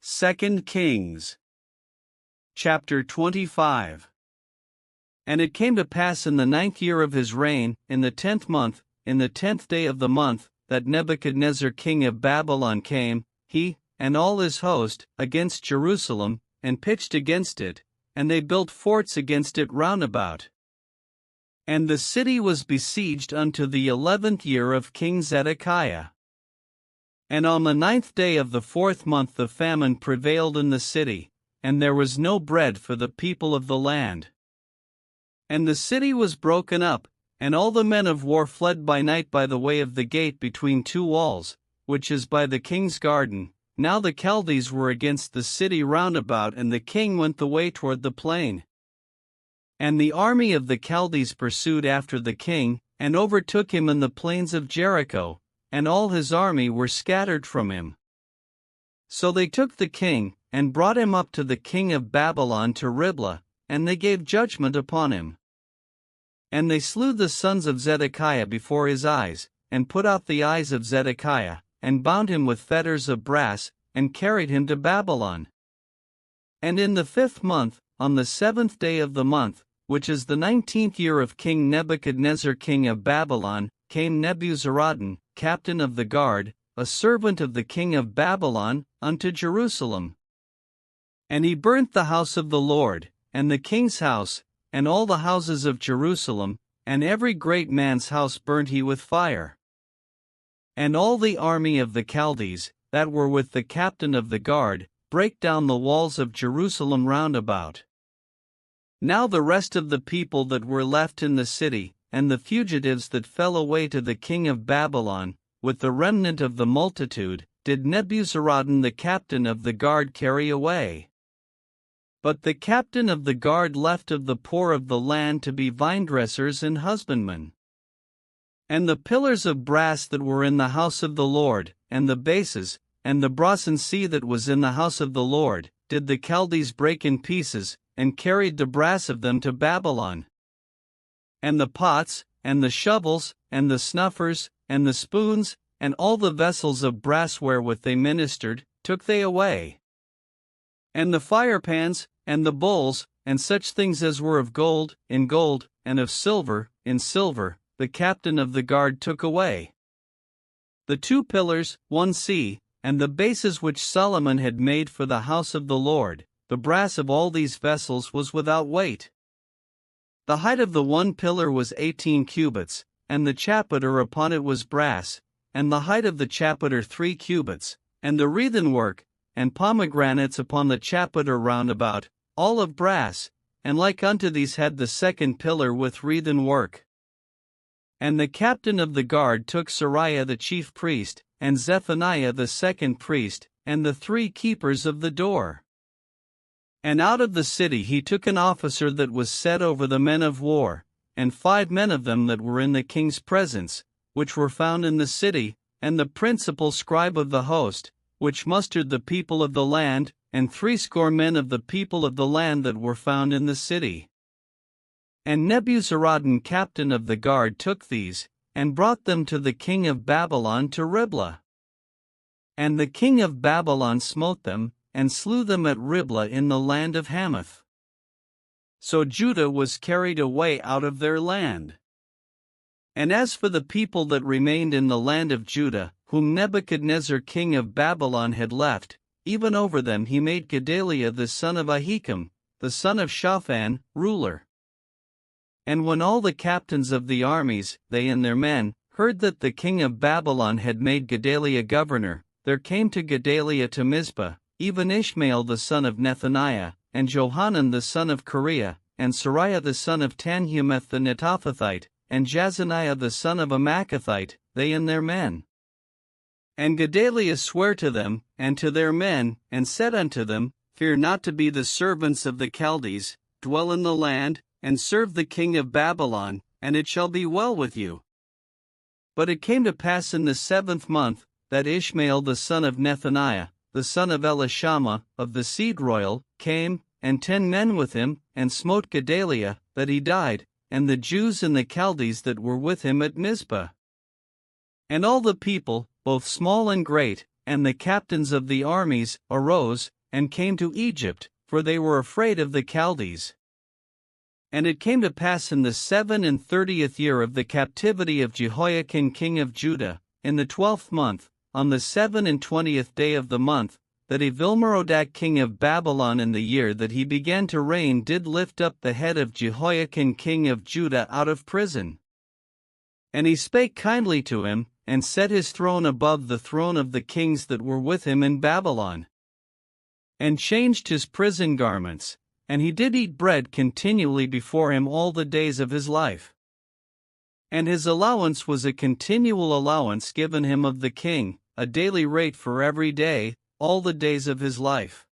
2 Kings chapter 25. And it came to pass in the 9th year of his reign, in the 10th month, in the 10th day of the month, that Nebuchadnezzar king of Babylon came, he, and all his host, against Jerusalem, and pitched against it, and they built forts against it round about. And the city was besieged unto the 11th year of King Zedekiah. And on the 9th day of the 4th month the famine prevailed in the city, and there was no bread for the people of the land. And the city was broken up, and all the men of war fled by night by the way of the gate between two walls, which is by the king's garden. Now the Chaldees were against the city round about, and the king went the way toward the plain. And the army of the Chaldees pursued after the king, and overtook him in the plains of Jericho, and all his army were scattered from him. So they took the king, and brought him up to the king of Babylon to Riblah, and they gave judgment upon him. And they slew the sons of Zedekiah before his eyes, and put out the eyes of Zedekiah, and bound him with fetters of brass, and carried him to Babylon. And in the 5th month, on the 7th day of the month, which is the 19th year of King Nebuchadnezzar king of Babylon, came Nebuzaradan, captain of the guard, a servant of the king of Babylon, unto Jerusalem. And he burnt the house of the Lord, and the king's house, and all the houses of Jerusalem, and every great man's house burnt he with fire. And all the army of the Chaldees, that were with the captain of the guard, brake down the walls of Jerusalem round about. Now the rest of the people that were left in the city, and the fugitives that fell away to the king of Babylon, with the remnant of the multitude, did Nebuzaradan the captain of the guard carry away. But the captain of the guard left of the poor of the land to be vinedressers and husbandmen. And the pillars of brass that were in the house of the Lord, and the bases, and the brazen sea that was in the house of the Lord, did the Chaldees break in pieces, and carried the brass of them to Babylon. And the pots, and the shovels, and the snuffers, and the spoons, and all the vessels of brass wherewith they ministered, took they away. And the firepans, and the bowls, and such things as were of gold, in gold, and of silver, in silver, the captain of the guard took away. The 2 pillars, 1 sea, and the bases which Solomon had made for the house of the Lord, the brass of all these vessels was without weight. The height of the 1 pillar was 18 cubits, and the chapiter upon it was brass, and the height of the chapiter 3 cubits, and the wreathen work, and pomegranates upon the chapiter round about, all of brass, and like unto these had the 2nd pillar with wreathen work. And the captain of the guard took Sariah the chief priest, and Zephaniah the 2nd priest, and the 3 keepers of the door. And out of the city he took an officer that was set over the men of war, and 5 men of them that were in the king's presence, which were found in the city, and the principal scribe of the host, which mustered the people of the land, and 60 men of the people of the land that were found in the city. And Nebuzaradan captain of the guard took these, and brought them to the king of Babylon to Riblah. And the king of Babylon smote them, and slew them at Riblah in the land of Hamath. So Judah was carried away out of their land. And as for the people that remained in the land of Judah, whom Nebuchadnezzar king of Babylon had left, even over them he made Gedaliah the son of Ahikam, the son of Shaphan, ruler. And when all the captains of the armies, they and their men, heard that the king of Babylon had made Gedaliah governor, there came to Gedaliah to Mizpah, even Ishmael the son of Nethaniah, and Johanan the son of Kareah, and Sariah the son of Tanhumeth the Netophathite, and Jazaniah the son of a Maacathite, they and their men. And Gedaliah sware to them, and to their men, and said unto them, Fear not to be the servants of the Chaldees, dwell in the land, and serve the king of Babylon, and it shall be well with you. But it came to pass in the 7th month, that Ishmael the son of Nethaniah, the son of Elishama, of the seed royal, came, and 10 men with him, and smote Gedaliah, that he died, and the Jews and the Chaldees that were with him at Mizpah. And all the people, both small and great, and the captains of the armies, arose, and came to Egypt, for they were afraid of the Chaldees. And it came to pass in the 37th year of the captivity of Jehoiakim king of Judah, in the 12th month, on the 27th day of the month, that Evil-Merodach king of Babylon in the year that he began to reign did lift up the head of Jehoiakim king of Judah out of prison. And he spake kindly to him, and set his throne above the throne of the kings that were with him in Babylon. And changed his prison garments, and he did eat bread continually before him all the days of his life. And his allowance was a continual allowance given him of the king, a daily rate for every day, all the days of his life.